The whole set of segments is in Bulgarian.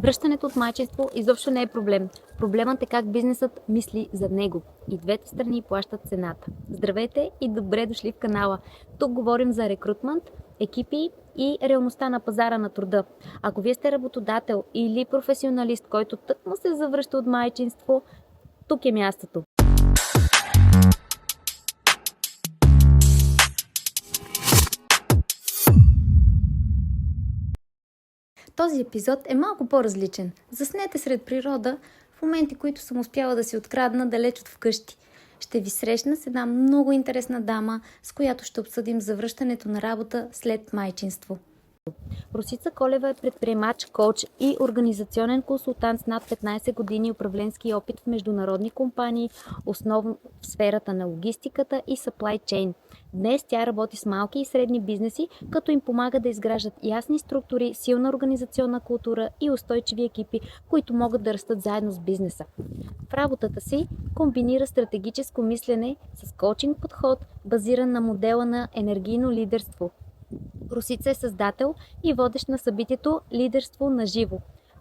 Връщането от майчинство изобщо не е проблем. Проблемът е как бизнесът мисли за него. И двете страни плащат цената. Здравейте и добре дошли в канала. Тук говорим за рекрутмент, екипи и реалността на пазара на труда. Ако вие сте работодател или професионалист, който тъкмо се завръща от майчинство, тук е мястото. Този епизод е малко по-различен. Заснете сред природа в моменти, които съм успяла да си открадна далеч от вкъщи. Ще ви срещна с една много интересна дама, с която ще обсъдим завръщането на работа след майчинство. Росица Колева е предприемач, коуч и организационен консултант с над 15 години управленски опит в международни компании, основно в сферата на логистиката и supply chain. Днес тя работи с малки и средни бизнеси, като им помага да изграждат ясни структури, силна организационна култура и устойчиви екипи, които могат да растат заедно с бизнеса. В работата си комбинира стратегическо мислене с коучинг подход, базиран на модела на енергийно лидерство. Росица е създател и водещ на събитието Лидерство на живо,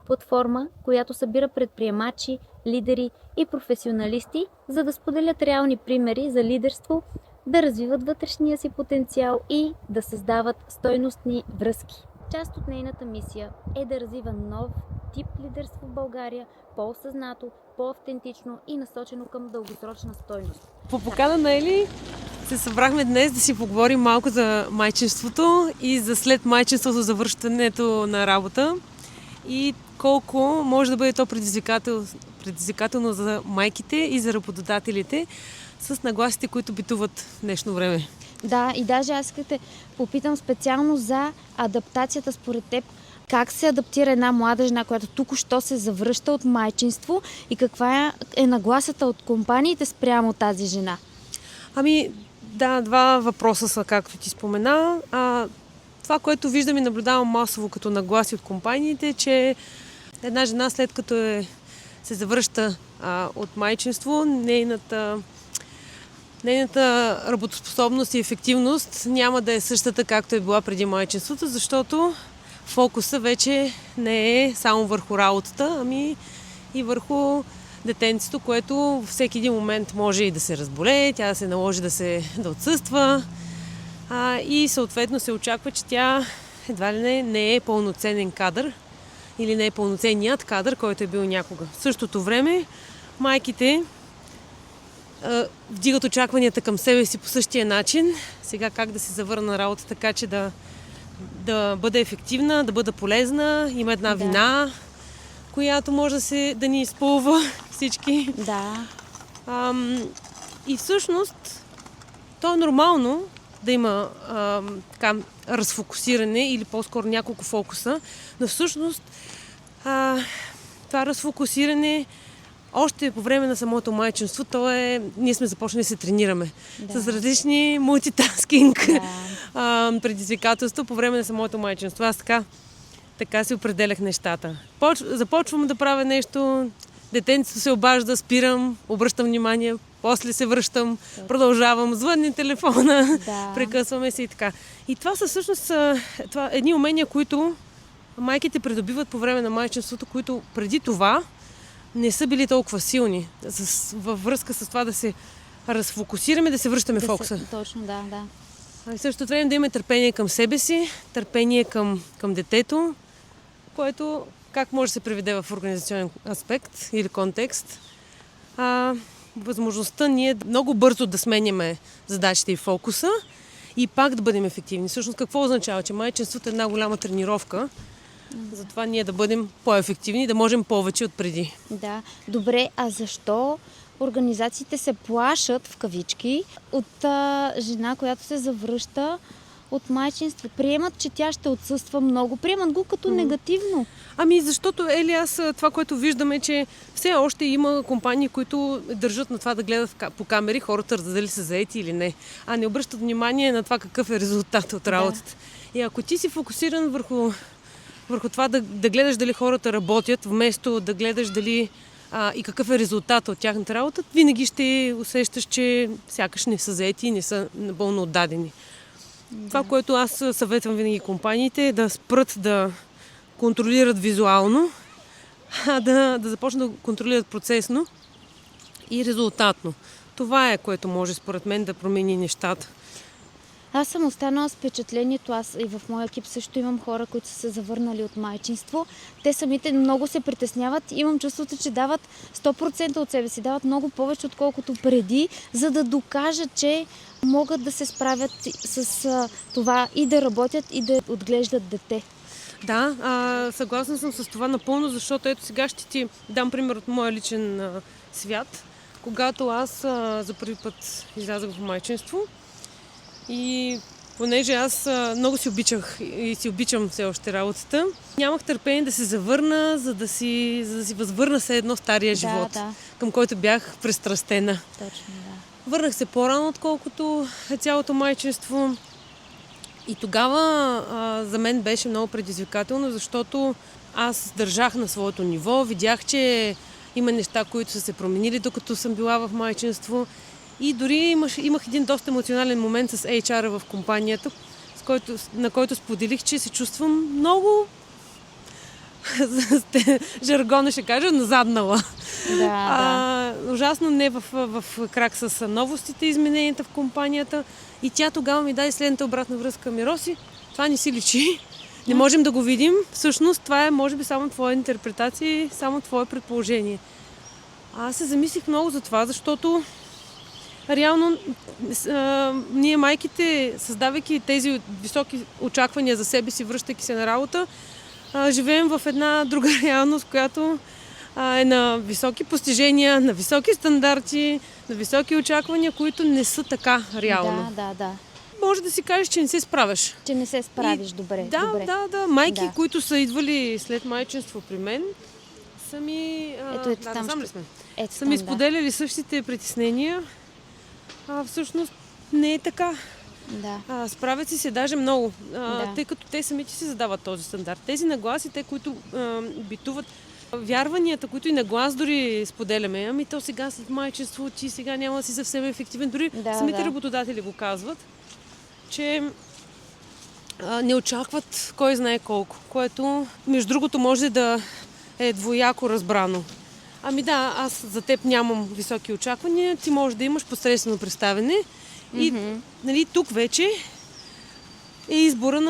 платформа, която събира предприемачи, лидери и професионалисти, за да споделят реални примери за лидерство, да развиват вътрешния си потенциал и да създават стойностни връзки. Част от нейната мисия е да развива нов тип лидерство в България, по-осъзнато, по-автентично и насочено към дългосрочна стойност. По покана на Ели се събрахме днес да си поговорим малко за майчинството и за след майчинството завръщането на работа и колко може да бъде то предизвикателно за майките и за работодателите с нагласите, които битуват в днешно време. Да, и даже аз исках да попитам специално за адаптацията според теб. Как се адаптира една млада жена, която току-що се завръща от майчинство и каква е нагласата от компаниите спрямо тази жена? Да, два въпроса са, както ти спомена. Това, което виждам и наблюдавам масово като нагласи от компаниите, е, че една жена след като се завръща от майчинство, нейната работоспособност и ефективност няма да е същата, както е била преди майчинството, защото фокуса вече не е само върху работата, ами и върху детенцето, което всеки един момент може и да се разболее, тя да се наложи да отсъства и съответно се очаква, че тя едва ли не е пълноценен кадър или не е пълноценният кадър, който е бил някога. В същото време майките вдигат очакванията към себе си по същия начин. Сега как да се завърна на работа така, че да бъде ефективна, да бъде полезна. Има една вина, която може да ни изпълва всички. Да. И всъщност то е нормално да има разфокусиране или по-скоро няколко фокуса, но всъщност това разфокусиране още по време на самото майчинство, ние сме започнали да се тренираме с различни мултитаскинг предизвикателства по време на самото майчинство. Аз така си определях нещата. Започвам да правя нещо, детенцето се обажда, спирам, обръщам внимание, после се връщам, продължавам, звънни телефона, прекъсваме се и така. И това са всъщност едни умения, които майките придобиват по време на майчинството, които преди това не са били толкова силни. Във връзка с това да се разфокусираме, да се връщаме в фокуса. Точно, да. А в същото време да имаме търпение към себе си, търпение към детето, което как може да се приведе в организационен аспект или контекст. Възможността ние много бързо да сменяме задачите и фокуса и пак да бъдем ефективни. Всъщност какво означава? Че майчинството е една голяма тренировка, затова ние да бъдем по-ефективни, да можем повече от преди. Да, добре, а защо организациите се плашат, в кавички, от жена, която се завръща от майчинство? Приемат, че тя ще отсъства много. Приемат го като негативно. Защото, това, което виждаме, че все още има компании, които държат на това да гледат по камери хората дали са заети или не, а не обръщат внимание на това какъв е резултат от работата. И ако ти си фокусиран върху това да гледаш дали хората работят, вместо да гледаш дали и какъв е резултат от тяхната работа, винаги ще усещаш, че сякаш не са заети и не са напълно отдадени. Това, което аз съветвам винаги компаниите, е да спрат да контролират визуално, да започнат да контролират процесно и резултатно. Това е, което може според мен да промени нещата. Аз съм останала с впечатлението, аз и в моя екип също имам хора, които са се завърнали от майчинство. Те самите много се притесняват. Имам чувството, че дават 100% от себе си, дават много повече, отколкото преди, за да докажат, че могат да се справят с това и да работят, и да отглеждат дете. Да, съгласна съм с това напълно, защото ето сега ще ти дам пример от моя личен свят. Когато аз за първи път излязах в майчинство и понеже аз много си обичах и си обичам все още работата, нямах търпение да се завърна, за да си възвърна се едно стария живот, към който бях пристрастена. Точно, да. Върнах се по-рано, отколкото цялото майчинство. И тогава за мен беше много предизвикателно, защото аз държах на своето ниво, видях, че има неща, които са се променили, докато съм била в майчинство. И дори имах един доста емоционален момент с HR-а в компанията, на който споделих, че се чувствам много, жаргона ще кажа, назаднала. Да. Ужасно не в крак с новостите, измененията в компанията. И тя тогава ми даде следната обратна връзка. Роси, това не си личи. Не можем да го видим. Всъщност това е, може би, само твоя интерпретация и само твое предположение. Аз се замислих много за това, защото реално ние майките, създавайки тези високи очаквания за себе си, връщайки се на работа, живеем в една друга реалност, която е на високи постижения, на високи стандарти, на високи очаквания, които не са така реално. Да. Може да си кажеш, че не се справяш. Че не се справиш добре. Да. Майки, които са идвали след майчинство при мен, са ми... Са ми споделяли същите притеснения. Всъщност не е така. Да. Справят си се даже много, тъй като те самите си задават този стандарт. Тези нагласи, те, които битуват, вярванията, които и наглас дори споделяме, ами то сега след майчинство, ти сега няма да си съвсем ефективен. Дори самите работодатели го казват, че не очакват кой знае колко, което между другото може да е двояко разбрано. Ами да, аз за теб нямам високи очаквания, ти можеш да имаш посредствено представяне. И нали, тук вече е избора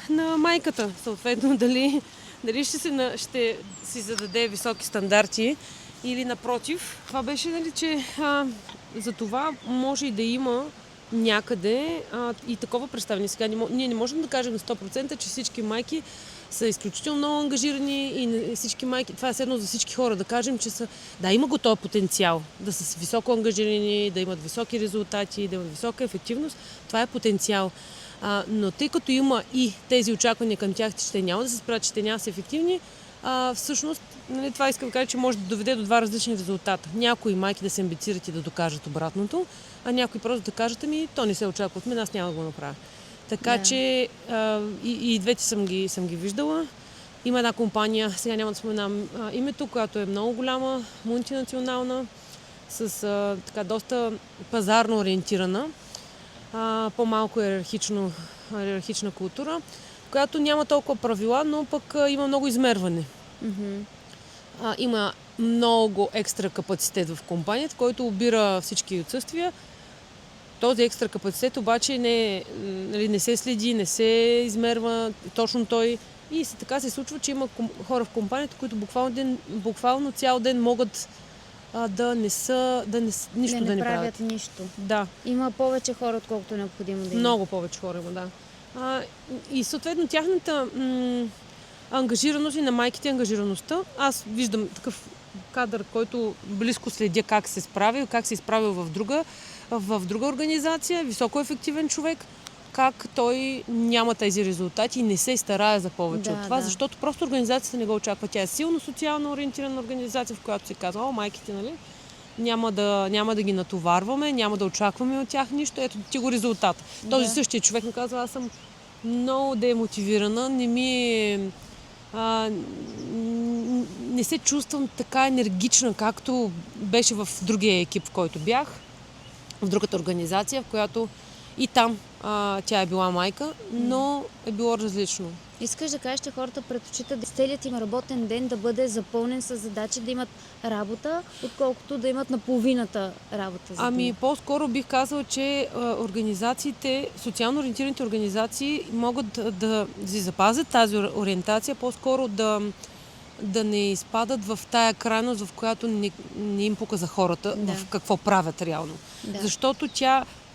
на майката. Съответно, дали ще си зададе високи стандарти или напротив. Това беше, нали, че за това може и да има някъде и такова представяне. Сега ние не можем да кажем на 100%, че всички майки са изключително много ангажирани и всички майки, това е следно за всички хора, да кажем, че има го този потенциал, да са високо ангажирани, да имат високи резултати, да имат висока ефективност, това е потенциал. Но тъй като има и тези очаквания към тях, че те няма да се справят, че те няма да са ефективни, всъщност, нали, това искам да кажа, че може да доведе до два различни резултата. Някои майки да се амбицират и да докажат обратното, а някои просто да кажат, то не се очаква от мен, аз няма да го направя. Така че и двете съм ги виждала. Има една компания, сега няма да споменам името, която е много голяма, мултинационална, с доста пазарно ориентирана, по-малко иерархична култура, която няма толкова правила, но пък има много измерване. Има много екстра капацитет в компанията, който обира всички отсъствия. Този екстра капацитет обаче не се следи, не се измерва точно той. И така се случва, че има хора в компанията, които буквално цял ден могат нищо да не правят. Нищо. Да. Има повече хора, отколкото е необходимо да има. Много повече хора има, да. И съответно тяхната ангажираност и на майките ангажираността. Аз виждам такъв кадър, който близко следя как се справил, как се изправил в друга организация, високо ефективен човек, как той няма тези резултати и не се старае за повече от това, защото просто организацията не го очаква. Тя е силно социално ориентирана организация, в която се казва, майките, нали, няма да ги натоварваме, няма да очакваме от тях нищо. Ето ти го резултат. Този същия човек ми казва, аз съм много демотивирана, не се чувствам така енергична, както беше в другия екип, в който бях, в другата организация, в която и там тя е била майка, но е било различно. Искаш да кажеш, че хората предпочитат целият им работен ден да бъде запълнен с задачи, да имат работа, отколкото да имат наполовината работа за деня. По-скоро бих казала, че организациите, социално ориентираните организации могат да си запазят тази ориентация, по-скоро да не изпадат в тая крайност, в която не им пука за хората, в какво правят реално. Защото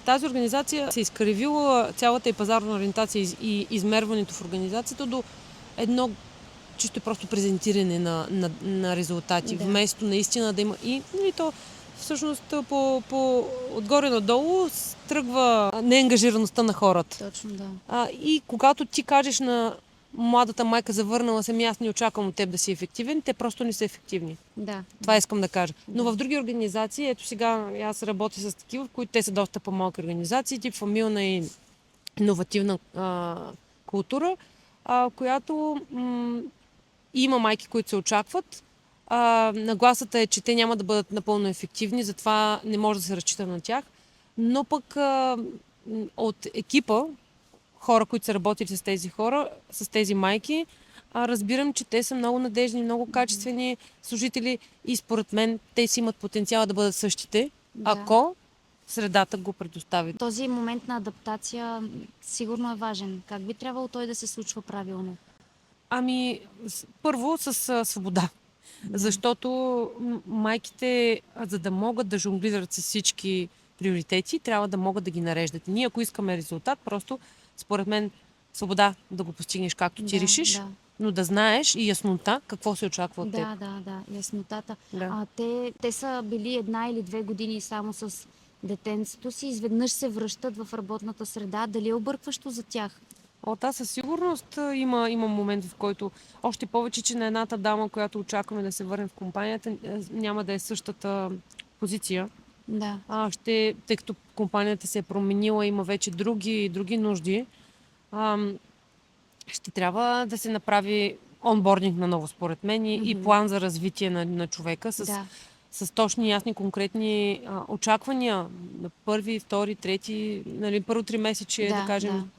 тази организация се изкривила цялата и пазарна ориентация и измерването в организацията до едно чисто просто презентиране на резултати, вместо наистина да има и то всъщност по отгоре надолу тръгва неангажираността на хората. Точно, да. И когато ти кажеш на младата майка, завърнала съм, аз не очаквам от теб да си ефективен, те просто не са ефективни. Да. Това искам да кажа. Но в други организации, ето сега аз работя с такива, в които те са доста по-малки организации, тип фамилна и иновативна култура, която има майки, които се очакват. Нагласата е, че те няма да бъдат напълно ефективни, затова не може да се разчита на тях. Но пък от екипа, хора, които са работили с тези хора, с тези майки, разбирам, че те са много надежни, много качествени служители и според мен те си имат потенциала да бъдат същите, ако средата го предостави. Този момент на адаптация сигурно е важен. Как би трябвало той да се случва правилно? Първо с свобода. Защото майките, за да могат да жонглират с всички приоритети, трябва да могат да ги нареждат. И ние, ако искаме резултат, просто, според мен, свобода да го постигнеш както ти решиш, но да знаеш и яснота какво се очаква от теб. Да, яснотата. Да. Те са били 1 или 2 години само с детенцето си, изведнъж се връщат в работната среда. Дали е объркващо за тях? Със сигурност има момент, в който още повече, че на едната дама, която очакваме да се върне в компанията, няма да е същата позиция. Да. Тъй като компанията се е променила, има вече други нужди, ще трябва да се направи онбординг наново, според мен, и план за развитие на човека с точни, ясни, конкретни очаквания на първи, втори, трети, първо 3 месече, да кажем.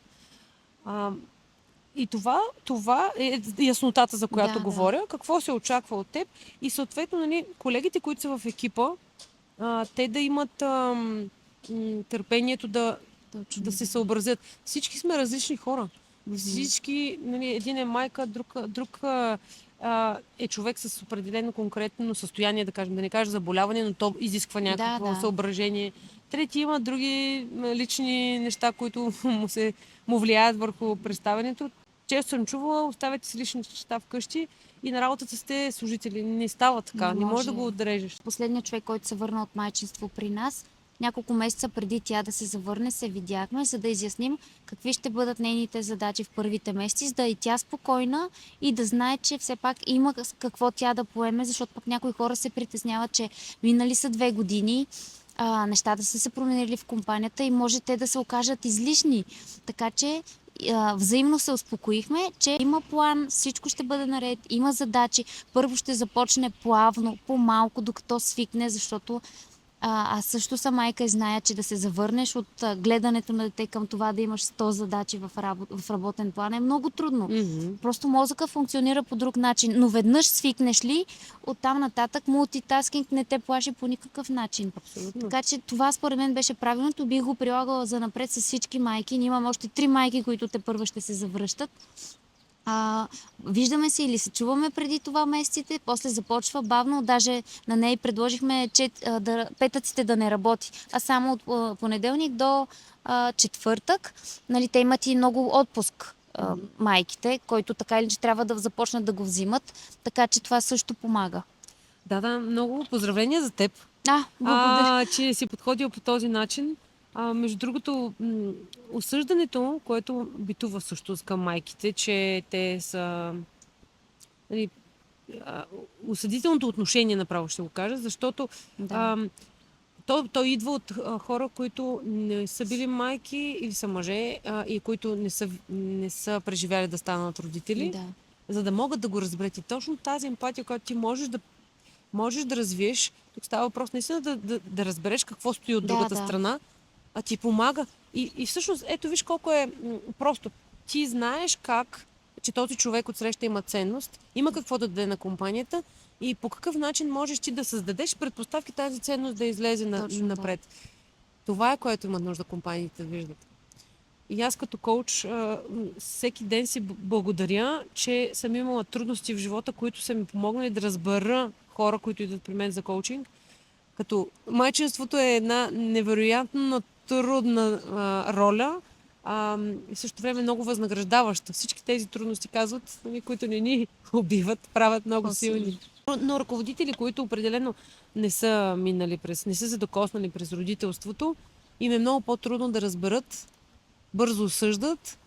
И това е яснотата, за която говоря. Какво се очаква от теб и съответно колегите, които са в екипа, те да имат търпението да се съобразят. Всички сме различни хора. Всички, един е майка, друг е човек с определено конкретно състояние, да кажем, да не кажа заболяване, но то изисква някакво съображение. Трети има други лични неща, които му влияят върху представянето. Често съм чувала, оставяте си лични неща вкъщи и на работата сте служители. Не става така, не може да го отрежеш. Последният човек, който се върна от майчинство при нас, няколко месеца преди тя да се завърне, се видяхме, за да изясним какви ще бъдат нейните задачи в първите месеци, за да е и тя спокойна и да знае, че все пак има какво тя да поеме, защото пък някои хора се притесняват, че минали са 2 години, нещата са се променили в компанията и може те да се окажат излишни. Така че взаимно се успокоихме, че има план, всичко ще бъде наред, има задачи. Първо ще започне плавно, по-малко, докато свикне, защото аз също съм майка и зная, че да се завърнеш от гледането на дете към това да имаш 100 задачи в работен план е много трудно. Просто мозъка функционира по друг начин. Но веднъж свикнеш ли, оттам нататък мултитаскинг не те плаши по никакъв начин. Абсолютно. Така че това според мен беше правилното. Бих го прилагала занапред с всички майки. Ние имаме още 3 майки, които тепърва ще се завръщат. Виждаме се или се чуваме преди това месеците, после започва бавно, даже на нея предложихме петъците да не работи, а само от понеделник до четвъртък. Те имат и много отпуск майките, който така или че трябва да започнат да го взимат, така че това също помага. Да, много поздравления за теб. Благодаря. Че си подходил по този начин. Между другото, осъждането, което битува също към майките, че те са осъдителното отношение, направо ще го кажа, защото то идва от хора, които не са били майки или са мъже и които не са преживяли да станат родители, за да могат да го разберат. И точно тази емпатия, която ти можеш да развиеш, тук става въпрос наистина да разбереш какво стои от другата страна, а ти помага. И всъщност, ето виж колко е просто. Ти знаеш как, че този човек отсреща има ценност, има какво да даде на компанията и по какъв начин можеш ти да създадеш предпоставки тази ценност да излезе напред. Това е, което имат нужда компаниите да виждат. И аз като коуч всеки ден си благодаря, че съм имала трудности в живота, които са ми помогнали да разбера хора, които идват при мен за коучинг. Като майчинството е една невероятно трудна роля и също време много възнаграждаваща. Всички тези трудности казват, които не ни убиват, правят много силни. Но ръководители, които определено не са минали не са се докоснали през родителството, им е много по-трудно да разберат, бързо осъждат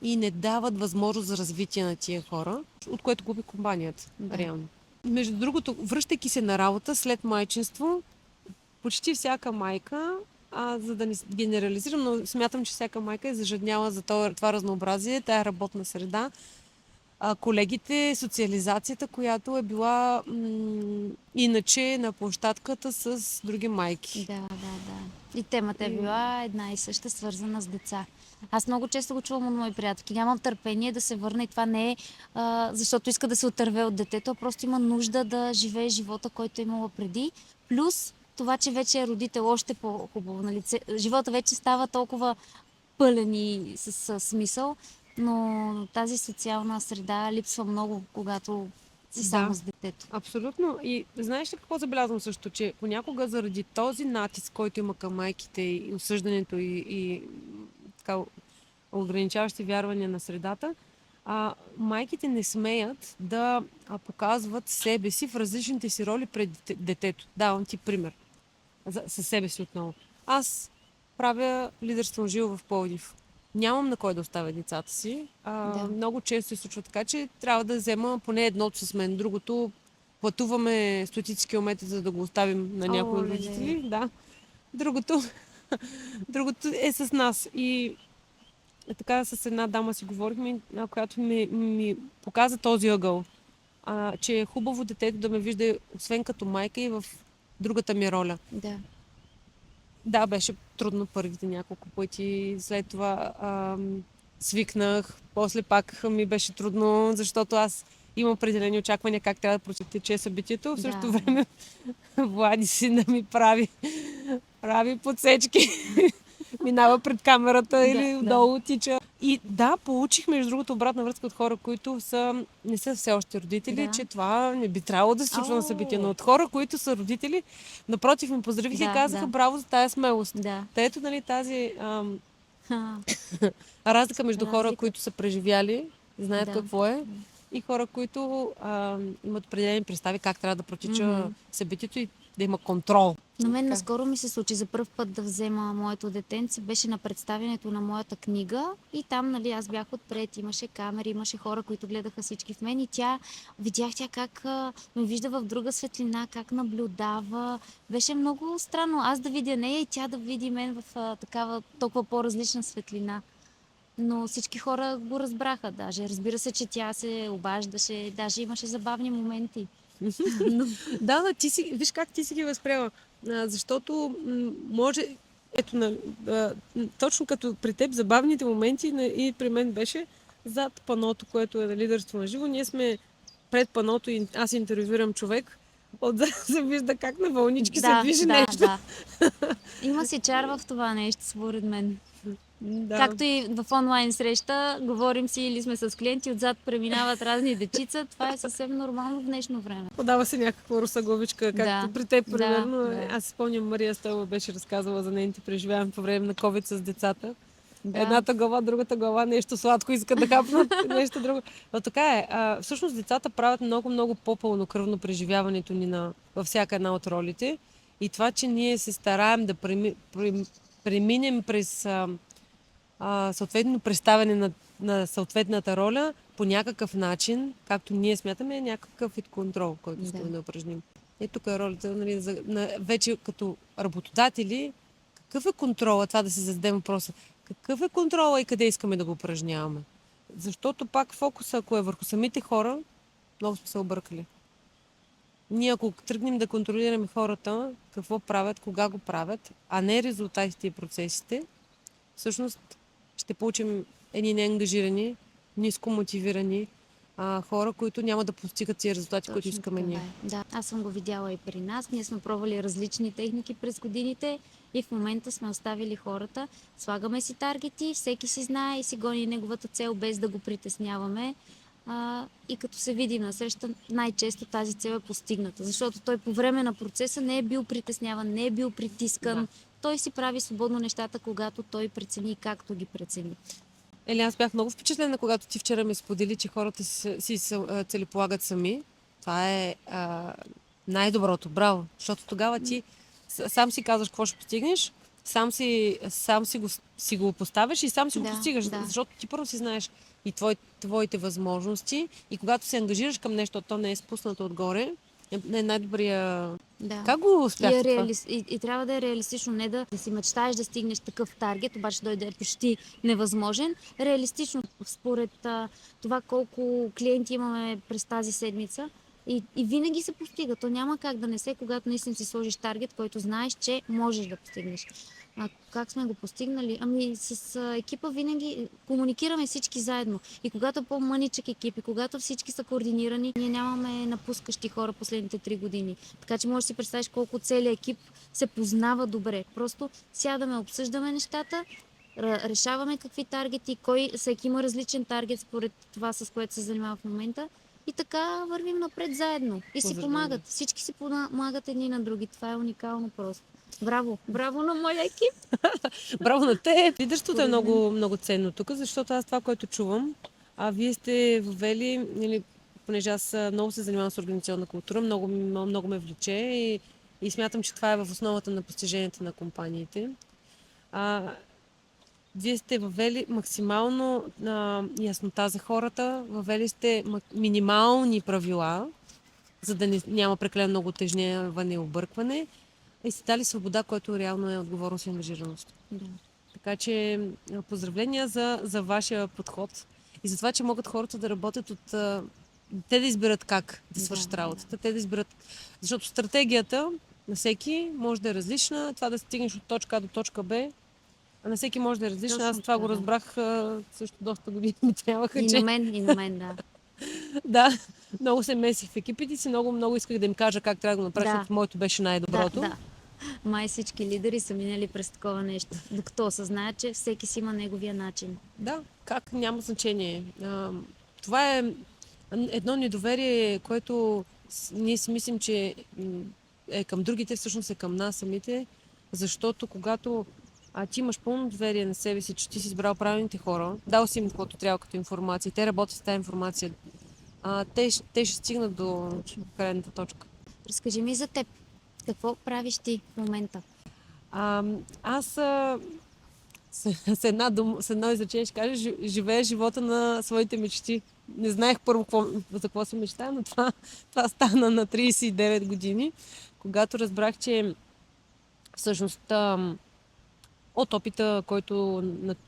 и не дават възможност за развитие на тия хора, от което губи компанията. Реално. Между другото, връщайки се на работа след майчинство, почти всяка майка, за да не генерализирам, но смятам, че всяка майка е зажадняла за това разнообразие, тая работна среда, колегите, социализацията, която е била иначе на площадката с други майки. Да. И темата е била една и съща, свързана с деца. Аз много често го чувам от мои приятелки. Нямам търпение да се върна и това не е защото иска да се отърве от детето, а просто има нужда да живее живота, който е имала преди. Плюс това, че вече е родител, още по-хубаво. Нали? Живота вече става толкова пълен и с смисъл, но тази социална среда липсва много, когато си само с детето. Абсолютно. И знаеш ли какво забелязвам също, че понякога заради този натиск, който има към майките и осъждането и така ограничаващи вярвания на средата, майките не смеят да показват себе си в различните си роли пред детето. Давам ти пример. Със себе си отново. Аз правя лидерство живо в Пловдив. Нямам на кой да оставя децата си. Много често се случва така, че трябва да взема поне едното с мен. Другото пътуваме стотици километри, за да го оставим на някои родители. Да. Другото е с нас. И така с една дама си говорихме, която ми показа този ъгъл. Че е хубаво детето да ме вижда освен като майка и в другата ми роля. Да, беше трудно първите няколко пъти. След това свикнах. После пак ми беше трудно, защото аз имам определени очаквания как трябва да протече събитието. В същото време Влади сина ми прави подсечки. Минава пред камерата или долу тича. И получих между другото обратна връзка от хора, които не са все още родители, че това не би трябвало да се случва на събитие. Но от хора, които са родители, напротив, ме поздравиха и казаха браво за тая смелост. Ето, нали, тази разлика между хора, които са преживяли, знаят какво е, и хора, които имат определени представи как трябва да протича събитието и да има контрол. На мен наскоро ми се случи за пръв път да взема моето детенце. Беше на представянето на моята книга и там, нали, аз бях отпред, имаше камери, имаше хора, които гледаха всички в мен и видях как ме вижда в друга светлина, как наблюдава. Беше много странно аз да видя нея и тя да види мен в такава толкова по-различна светлина. Но всички хора го разбраха даже. Разбира се, че тя се обаждаше, даже имаше забавни моменти. Виж как ти си ги възприема. Защото може, точно като при теб забавните моменти и при мен беше зад паното, което е на лидерство на живо. Ние сме пред паното и аз интервюирам човек. Отзад се вижда как на вълнички се движи нещо. Има си чар в това нещо, според мен. Както и в онлайн среща, говорим си или сме с клиенти, отзад преминават разни дечица. Това е съвсем нормално в днешно време. Подава се някаква русаглавичка, както при теб, примерно. Аз си спомням, Мария Стоева беше разказвала за нейните преживявания по време на COVID с децата. Едната глава, другата глава, нещо сладко иска да хапнат, нещо друго. Но така е. Всъщност децата правят много по-пълнокръвно преживяването ни във всяка една от ролите. И това, че ние се стараем да преминем през съответно представяне на съответната роля по някакъв начин, както ние смятаме, е някакъв вид контрол, който искаме да упражним. Тук е ролята, нали, вече като работодатели, какъв е контрола, това да си зададем въпроса, какъв е контрола и къде искаме да го упражняваме? Защото пак фокуса, ако е върху самите хора, много сме се объркали. Ние ако тръгнем да контролираме хората, какво правят, кога го правят, а не резултатите и процесите, всъщност ще получим едни неангажирани ниско мотивирани хора, които няма да постигат тези резултати, които Точно искаме така ние. е. Да, аз съм го видяла и при нас. Ние сме пробвали различни техники през годините и в момента сме оставили хората. Слагаме си таргети, всеки си знае и си гони неговата цел, без да го притесняваме. И като се видим на среща, най-често тази цел е постигната, защото той по време на процеса не е бил притесняван, не е бил притискан. Да. Той си прави свободно нещата, когато той прецени и както ги прецени. Ели, аз бях много впечатлена, когато ти вчера ми сподели, че хората си целеполагат сами. Това е най-доброто. Браво! Защото тогава ти сам си казваш какво ще постигнеш, си го поставяш и сам си го Да, постигаш. да. Защото ти първо си знаеш и твоите възможности и когато се ангажираш към нещо, то не е спуснато отгоре, е най-добрия... Да. Как го успяхте това? И трябва да е реалистично, не да си мечтаеш да стигнеш такъв таргет, обаче той да е почти невъзможен. Реалистично, според това колко клиенти имаме през тази седмица. И винаги се постига. То няма как да не се, когато наистина си сложиш таргет, който знаеш, че можеш да постигнеш. Как сме го постигнали? Ами с екипа винаги комуникираме всички заедно. И когато е по-мъничък екип, и когато всички са координирани, ние нямаме напускащи хора последните 3 години. Така че можеш да си представиш колко целият екип се познава добре. Просто сядаме, обсъждаме нещата, решаваме какви таргети, всеки има различен таргет според това, с което се занимава в момента. И така вървим напред заедно. И си помагат. Всички си помагат едни на други. Това е уникално просто. Браво! Браво на моя екип! Браво на те! Лидерството е много, много ценно тук, защото аз това, което чувам, вие сте въвели, понеже аз много се занимавам с организационна култура, много ме влече и смятам, че това е в основата на постиженията на компаниите. Вие сте въвели максимално яснота за хората, въвели сте минимални правила, за да няма прекалено много тежняване и объркване и сте дали свобода, което реално е отговорност и ангажираност. Да. Така че поздравления за вашия подход и за това, че могат хората да работят те да изберат как да свършат работата, те да изберат, защото стратегията на всеки може да е различна, това да стигнеш от точка А до точка Б, а на всеки може да е различна. Аз това го разбрах също доста години ми трябваха. И на мен, да. Да, много се месих в екипите си, много исках да им кажа как трябва да го направя, защото моето беше най-доброто. Да. Май всички лидери са минали през такова нещо, докато осъзнаят, че всеки си има неговия начин. Да, как няма значение. Това е едно недоверие, което ние си мислим, че е към другите, всъщност е към нас самите, защото когато ти имаш пълно доверие на себе си, че ти си избрал правилните хора, дал си им каквото трябва като информация, те работят с тази информация, те ще стигнат до крайната точка. Разкажи ми за теб. Какво правиш ти в момента? Аз с едно изречение ще кажа, живея живота на своите мечти. Не знаех първо за какво се мечтая, но това стана на 39 години, когато разбрах, че всъщност от опита, който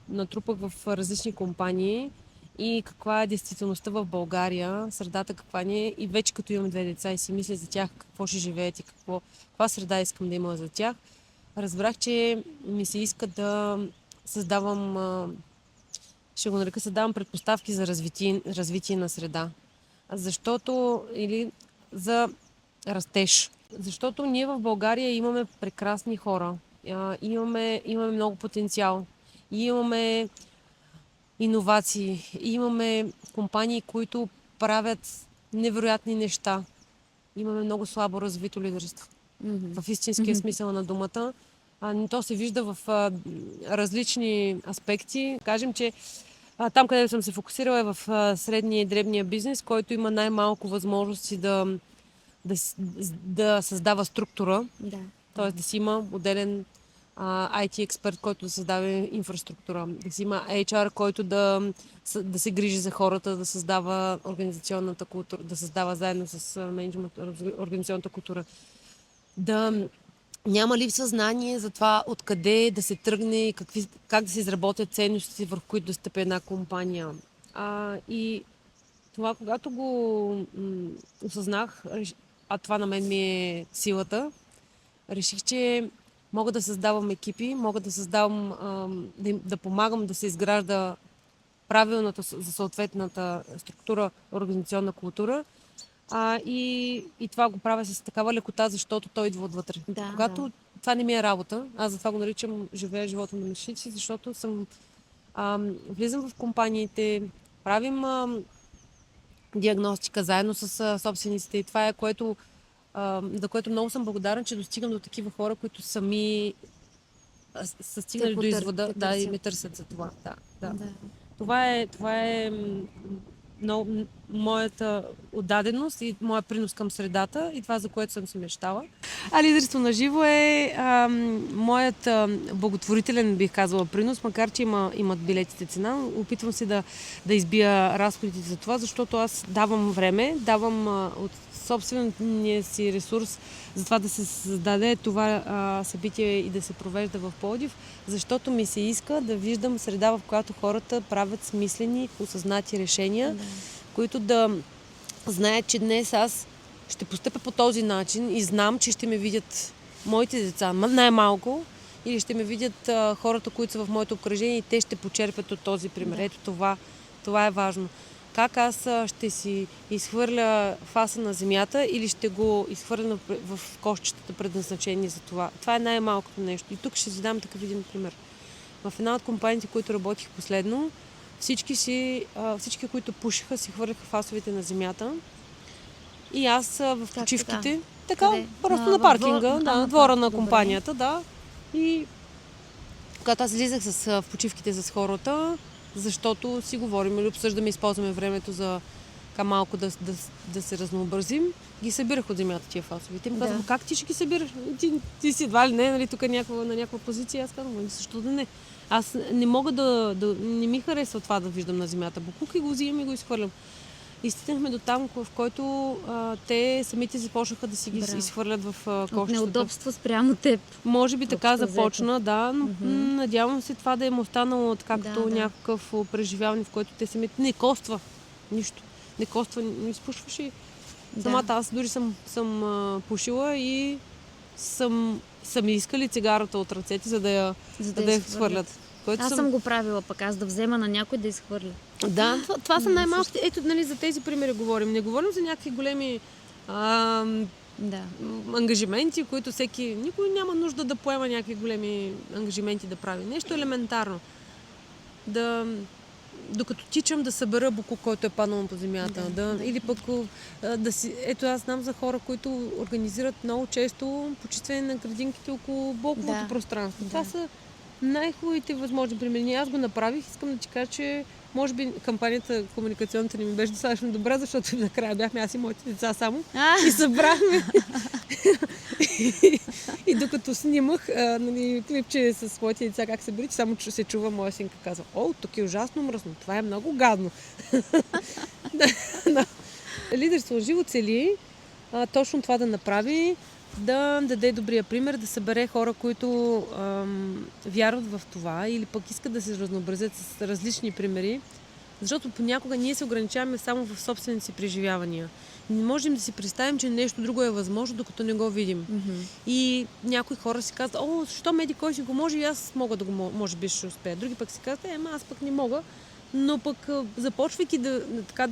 натрупах в различни компании и каква е действителността в България, средата каква ни е и вече като имам 2 деца и си мисля за тях какво ще живеят и каква среда искам да има за тях, разбрах, че ми се иска да създавам, ще го нарека, създавам предпоставки за развитие на среда. Или за растеж. Защото ние в България имаме прекрасни хора. Имаме много потенциал. Имаме иновации. Имаме компании, които правят невероятни неща. Имаме много слабо развито лидерство. В истинския смисъл на думата. То се вижда в различни аспекти. Кажем, че там, където съм се фокусирала е в средния и дребния бизнес, който има най-малко възможности да създава структура. Да. Т.е. да си има отделен IT експерт, който да създава инфраструктура. Да си има HR, който да се грижи за хората, да създава организационната култура, да създава заедно с менеджмент организационната култура. Да няма липса знание за това откъде да се тръгне, как да се изработят ценностите, върху които да стъпи една компания. И това, когато го осъзнах, това на мен ми е силата, реших, че мога да създавам екипи, мога да създавам, да помагам да се изгражда правилната за съответната структура, организационна култура. И това го правя с такава лекота, защото той идва отвътре. Да, Когато това не ми е работа, аз затова го наричам живея живота на мечтите, защото влизам в компаниите, правим диагностика заедно с собствениците и това е за което много съм благодарна, че достигам до такива хора, които сами са стигнали до извода и ме търсят за това. Да. Това е моята отдаденост и моя принос към средата и това, за което съм си мечтала. Лидерство на живо е моят благотворителен, бих казала, принос, макар че имат билетите цена. Опитвам се да избия разходите за това, защото аз давам време, давам от собствения си ресурс за това да се създаде това събитие и да се провежда в Пловдив, защото ми се иска да виждам среда, в която хората правят смислени, осъзнати решения, които да знаят, че днес аз ще постъпя по този начин и знам, че ще ме видят моите деца, най-малко, или ще ме видят хората, които са в моето обкръжение и те ще почерпят от този пример. Ето това е важно. Как аз ще си изхвърля фаса на земята или ще го изхвърля в кошчетата предназначени за това. Това е най-малкото нещо. И тук ще си дам такъв един пример. В една от компаниите, които работих последно, всички, които пушиха, си хвърляха фасовете на земята. И аз в почивките, просто на паркинга, двора на компанията, да. И когато аз излизах в почивките с хората, защото си говорим или обсъждаме, използваме времето за малко да се разнообразим, ги събирах от земята тия фасови. Те ми казват, как ти ще ги събираш? Ти си едва ли не, нали, тук на някаква позиция. Аз казвам, защо да не? Аз не мога не ми харесва това да виждам на земята букук и го взимам и го изхвърлям. И стигнахме до там, в който те самите започнаха да си ги изхвърлят в кошчетата. От неудобство спрямо теб. Може би така започна, да, но надявам се това да им останало както някакъв преживяване, в който те самите не коства нищо. Не коства, не изпушваш и самата аз дори съм пушила и съм искали цигарата от ръцете, за да я свърлят. Аз съм го правила пък, аз да взема на някой да изхвърля. Да, това са най-малките. Ето, нали, за тези примери говорим. Не говорим за някакви големи ангажименти, които никой няма нужда да поема някакви големи ангажименти да прави. Нещо елементарно. Докато тичам да събера букук, който е паднал по земята. Или пък ето аз знам за хора, които организират много често почистване на градинките около блоковото пространство. Това са най-хубавите възможни примери. Аз го направих. Искам да ти кажа, че може би кампанията комуникационната не ми беше достатъчно добра, защото накрая бяхме аз и моите деца само. И събрахме. И докато снимах клипче с моите деца как се бери, само се чува моя синка казва: тук е ужасно мръсно, това е много гадно. Лидерство живо цели точно това да направи, да даде добрия пример, да събере хора, които вярват в това или пък искат да се разнообразят с различни примери, защото понякога ние се ограничаваме само в собствените си преживявания. Не можем да си представим, че нещо друго е възможно, докато не го видим. И някои хора си казват: защо меди кой си го може и аз мога да го, може би ще успея. Други пък си казват: аз пък не мога. Но пък започвайки да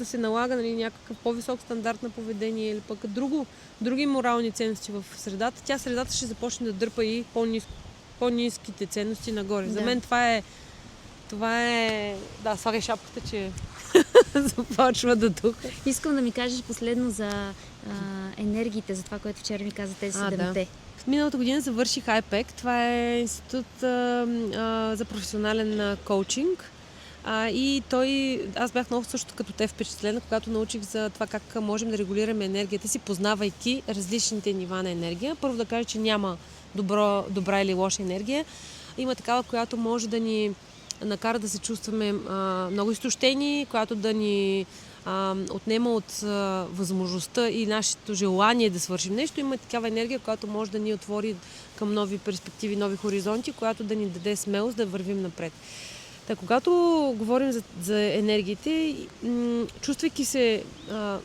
се налага, нали, някакъв по-висок стандарт на поведение или пък други морални ценности в средата, средата ще започне да дърпа и по-ниските ценности нагоре. За мен това е... Да, слагай шапката, че започва да духа. Искам да ми кажеш последно за енергиите, за това, което вчера ми каза тези 7-те. Миналата година завърших IPEC. Това е институт за професионален коучинг. И аз бях много също като те впечатлена, когато научих за това как можем да регулираме енергията си, познавайки различните нива на енергия. Първо да кажа, че няма добра или лоша енергия. Има такава, която може да ни накара да се чувстваме много изтощени, която да ни отнема от възможността и нашето желание да свършим нещо. Има такава енергия, която може да ни отвори към нови перспективи, нови хоризонти, която да ни даде смелост да вървим напред. Когато говорим за енергиите, чувствайки се,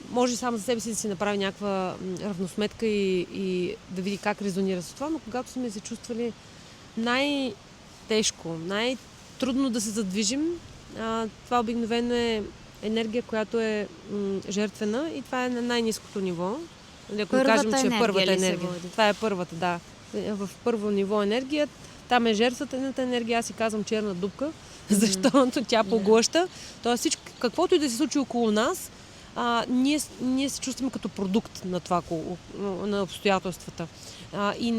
може само за себе си да си направи някаква равносметка и да види как резонира с това, но когато сме се чувствали най-тежко, най-трудно да се задвижим, Това обикновено е енергия, която е жертвена и това е на най-ниското ниво. Ако кажем, че е първата енергия. Това е първата, да. В първо ниво енергия, там е жертвата енергия, аз си казвам черна дупка, защото тя поглъща. Тоест всичко, каквото и да се случи около нас, ние се чувстваме като продукт на това, на обстоятелствата. И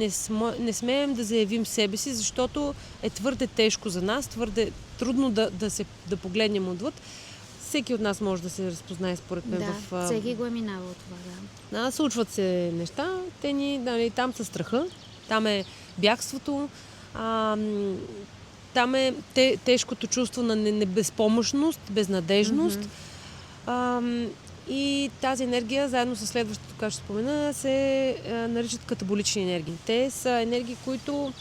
не смеем да заявим себе си, защото е твърде тежко за нас, твърде трудно да погледнем отвъд. Всеки от нас може да се разпознае според мен. Да, всеки го е минавал това, да. Случват се неща, там са страха, там е бягството, там е тежкото чувство на безпомощност, безнадежност. И тази енергия, заедно с следващото, така ще спомена, се наричат катаболични енергии. Те са енергии, които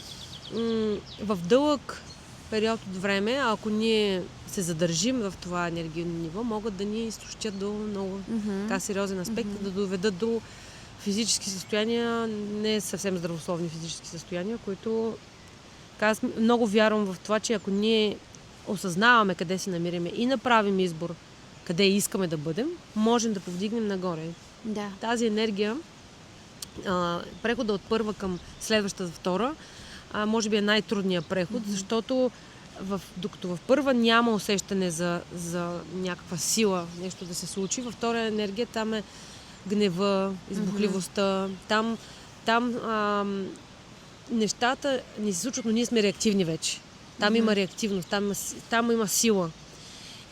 в дълъг период от време, ако ние се задържим в това енергийно ниво, могат да ни изтощят до много така сериозен аспект, да доведат до физически състояния, не съвсем здравословни физически състояния, които аз много вярвам в това, че ако ние осъзнаваме къде се намираме и направим избор къде искаме да бъдем, можем да повдигнем нагоре. Да. Тази енергия, прехода от първа към следващата втора, може би е най-трудният преход, защото докато в първа няма усещане за някаква сила, нещо да се случи, във втора енергия там е гнева, избухливостта, там нещата ни се случват, но ние сме реактивни вече. Там има реактивност, там има сила.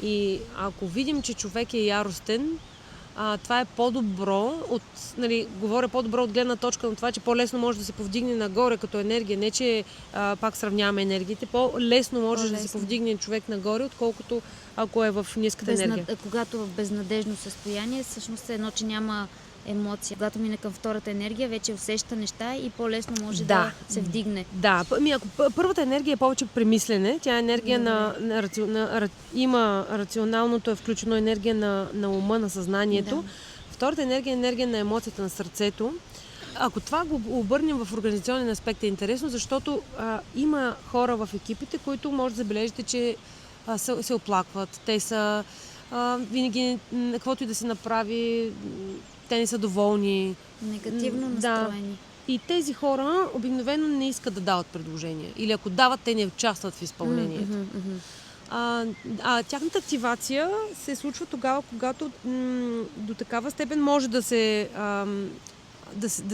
И ако видим, че човек е яростен, това е по-добро говоря по-добро от гледна точка на това, че по-лесно може да се повдигне нагоре като енергия. Не, че пак сравняваме енергиите. По-лесно може да се повдигне човек нагоре, отколкото ако е в ниската енергия. Когато в безнадежно състояние, всъщност е едно, че няма емоция. Когато мине към втората енергия, вече усеща неща и по-лесно може да се вдигне. Да, ако първата енергия е повече премислене, тя е енергия има рационалното, е включено енергия на ума, на съзнанието. Да. Втората енергия е енергия на емоцията, на сърцето. Ако това го обърнем в организационен аспект, е интересно, защото има хора в екипите, които може да забележите, че се оплакват. Те са винаги, каквото и да се направи, те не са доволни. Негативно настроени. И тези хора обикновено не искат да дават предложения. Или ако дават, те не участват в изпълнението. Тяхната активация се случва тогава, когато до такава степен може да се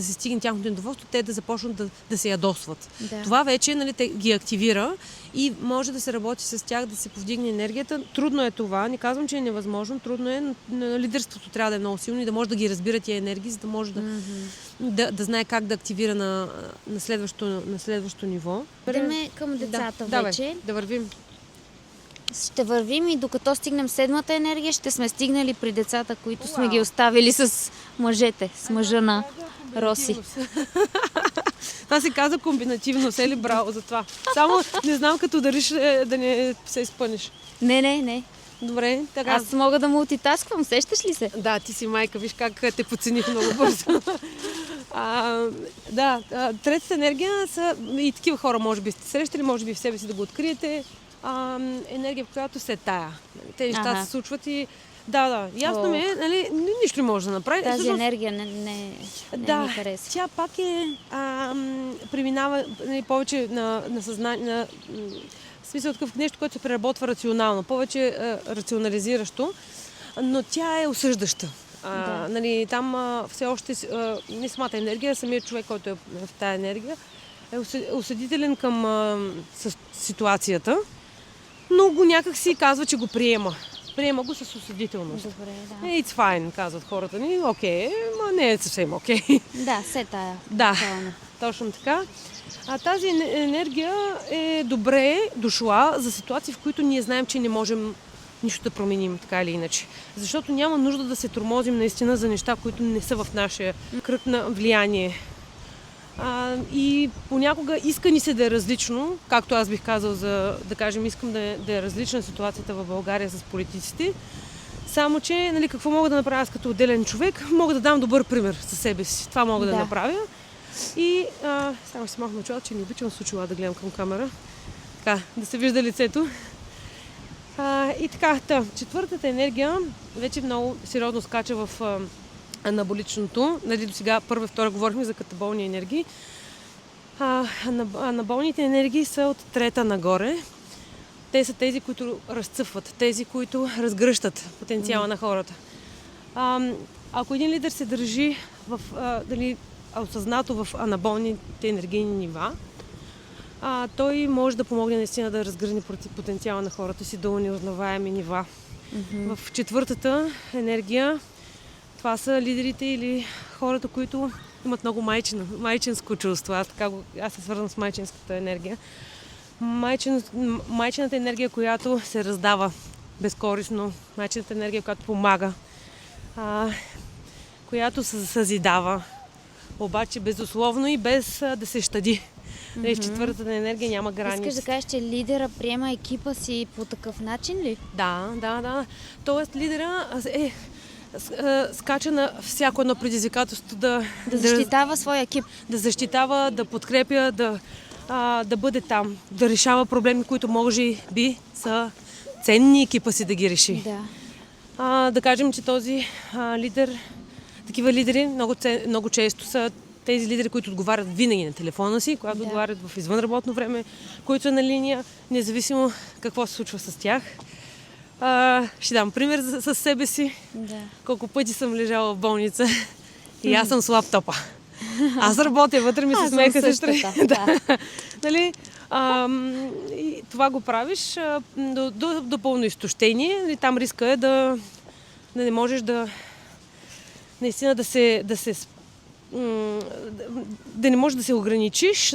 стигне тяхното недоволство, те да започнат да се ядосват. Да. Това вече те ги активира и може да се работи с тях, да се повдигне енергията. Трудно е това, не казвам, че е невъзможно, трудно е, но лидерството трябва да е много силно и да може да ги разбира тия енергии, за да може да знае как да активира на следващото ниво. Идеме към децата вече. Да вървим. Ще вървим и докато стигнем седмата енергия, ще сме стигнали при децата, които сме ги оставили с мъжете, с мъжа на Роси. Това се казва комбинативност, ели браво за това. Само не знам като дариш да не се изпънеш. Не. Добре, така. Аз мога да мултитасквам, сещаш ли се? Да, ти си майка, виж как те подцених много бързо. Третата енергия са и такива хора, може би сте срещали, може би в себе си да го откриете. Енергия, в която се тая. Те нещата се случват и ясно ми е, нищо не може да направи. Тази енергия не ми хареса. Тя пак преминава повече на съзнание, в смисъл такъв нещо, което се преработва рационално, повече рационализиращо, но тя е осъждаща. Там все още не самата енергия, самият човек, който е в тая енергия, е осъдителен към ситуацията, но го някак си казва, че го приема. Приема го с осъдителност. Добре, да. It's fine, казват хората ни. Окей, но не е съвсем окей. Да, се тая. Да, точно така. Тази енергия е добре дошла за ситуации, в които ние знаем, че не можем нищо да променим, така или иначе. Защото няма нужда да се тормозим наистина за неща, които не са в нашия кръг на влияние. И понякога иска ни се да е различно, както аз бих казал, да кажем, искам да е различна ситуацията в България с политиците. Само, че какво мога да направя аз като отделен човек? Мога да дам добър пример със себе си. Това мога да направя. И само си махна очила, че не обичам с очила да гледам към камера. Така, да се вижда лицето. И така, четвъртата енергия вече много сериозно скача в анаболичното. Нали, до сега първа и втора говорихме за катаболни енергии. Анаболните енергии са от трета нагоре. Те са тези, които разцъфват, тези, които разгръщат потенциала на хората. Ако един лидер се държи осъзнато в анаболните енергийни нива, той може да помогне наистина да разгърне потенциала на хората си до неузнаваеми нива. В четвъртата енергия това са лидерите или хората, които имат много майчинско чувство. Аз се свързвам с майчинската енергия. Майчината енергия, която се раздава безкористно. Майчината енергия, която помага. Която се съзидава. Обаче безусловно и без да се щади. В четвъртата енергия няма граници. Искаш да кажеш, че лидера приема екипа си по такъв начин ли? Да. Тоест лидера скача на всяко едно предизвикателство да защитава своя екип. Да защитава, да подкрепя, да бъде там, да решава проблеми, които може би са ценни екипа си да ги реши. Да. Да кажем, че този лидер, такива лидери много често са тези лидери, които отговарят винаги на телефона си, когато отговарят в извънработно време, които са на линия, независимо какво се случва с тях. Ще дам пример с себе си. Да. Колко пъти съм лежала в болница и аз съм с лаптопа. Аз работя, вътре ми се смеха сестри. Нали? И това го правиш до пълно изтощение. Там риска е да не можеш наистина да не можеш да се ограничиш,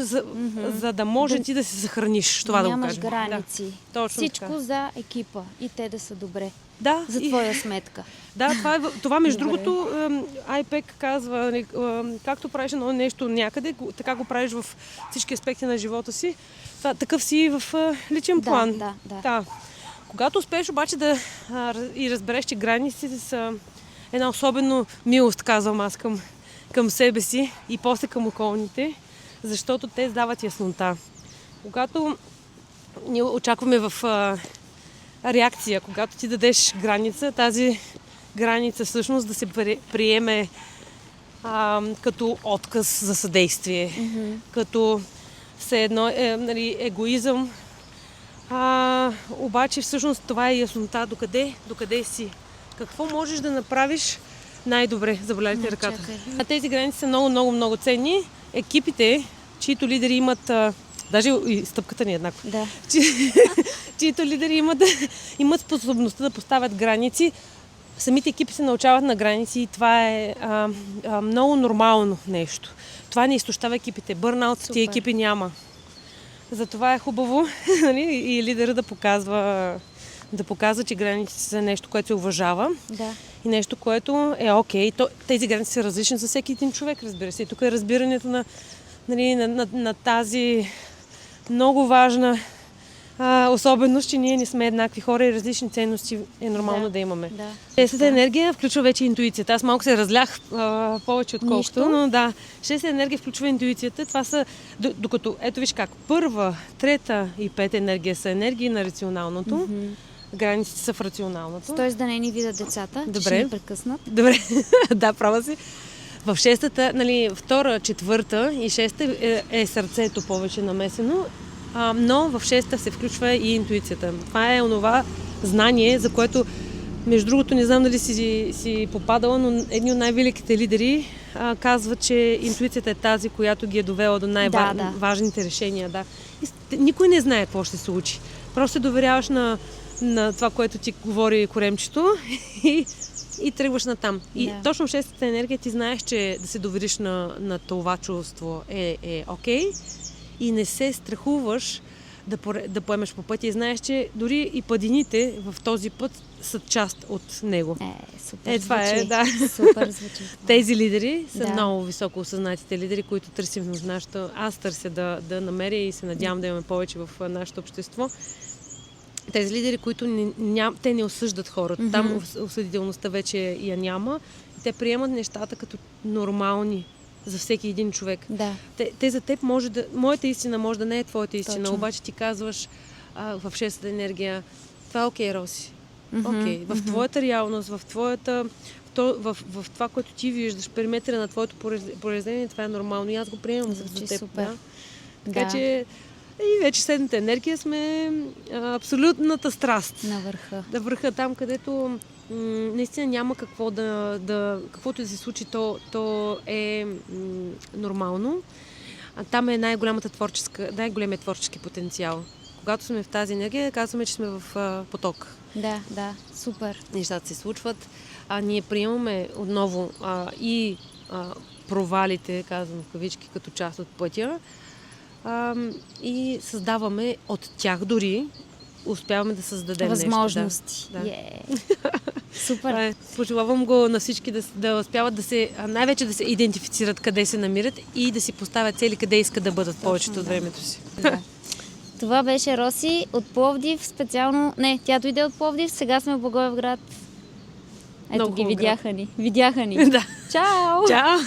за да може ти да се съхраниш. Това нямаш да го кажем. граници. Да, всичко така. за екипа и те да са добре. Да, за твоя сметка. Да, това между другото IPEC казва, както правиш едно нещо някъде, така го правиш в всички аспекти на живота си. Такъв си в личен план. Да. Когато успееш обаче и разбереш, че границите са една особено милост, казвам аз към себе си и после към околните, защото те дават яснота. Когато ние очакваме в реакция, когато ти дадеш граница, тази граница всъщност да се приеме като отказ за съдействие, като все едно егоизъм. Обаче всъщност това е яснота докъде си. Какво можеш да направиш най-добре, заболяйте ръката. Тези граници са много ценни. Екипите, чието лидери имат, даже и стъпката ни е еднаква, чието лидери имат способността да поставят граници, самите екипи се научават на граници и това е много нормално нещо. Това не изтощава екипите. Бърнаут в тия екипи няма. Затова е хубаво и лидера да показва, че границите са нещо, което се уважава. Да. И нещо, което е окей. Тези граници са различни за всеки един човек, разбира се. И тук е разбирането на тази много важна особеност, че ние не сме еднакви хора и различни ценности е нормално да имаме. Шестата енергия включва вече интуицията. Аз малко се разлях повече отколкото, но да. Шестата енергия включва интуицията. Това са, докато, ето виж как, първа, трета и пета енергия са енергии на рационалното. Границите са в рационалното. Тоест да не ни видят децата, че ще ни прекъснат. Добре, да, права си. В шестата, втора, четвърта и шеста е сърцето повече намесено, но в шеста се включва и интуицията. Това е онова знание, за което, между другото, не знам дали си попадала, но едни от най-великите лидери казват, че интуицията е тази, която ги е довела до най-важните решения. Да. Никой не знае какво ще се случи. Просто се доверяваш на това, което ти говори коремчето и тръгваш натам. И точно в шестата енергия ти знаеш, че да се довериш на това чувство е окей. И не се страхуваш да поемеш по пътя и знаеш, че дори и падините в този път са част от него. Супер това звучи. Супер звучи. Тези лидери са много високо осъзнатите лидери, които търсим в нашето... Аз търся да намеря и се надявам да имаме повече в нашето общество. Тези лидери, които те не осъждат хората. Там осъдителността вече я няма. Те приемат нещата като нормални за всеки един човек. Да. Те за теб моята истина може да не е твоята истина, Точно. обаче ти казваш в шестата енергия, Това е окей, Роси. Окей. В твоята реалност, в това, което ти виждаш, периметъра на твоето произведение, това е нормално и аз го приемам за теб. Супер. Да? Така че и вече седмата енергия сме абсолютната страст. На върха. Да върха там, където наистина няма каквото да се случи, то е нормално. А там е най-големият творчески потенциал. Когато сме в тази енергия, казваме, че сме в поток. Да, супер. Нещата се случват. Ние приемаме отново провалите, казвам в кавички, като част от пътя. И създаваме от тях дори, успяваме да създадем възможности. Нещо. Да. Супер. Пожелавам го на всички да успяват най-вече да се идентифицират къде се намират и да си поставят цели къде искат да бъдат повечето от времето си. Да. Това беше Роси от Пловдив, специално... Не, тя дойде от Пловдив, сега сме в Благоевград. Ето много ги, град. видяха ни. Да. Чао! Чао!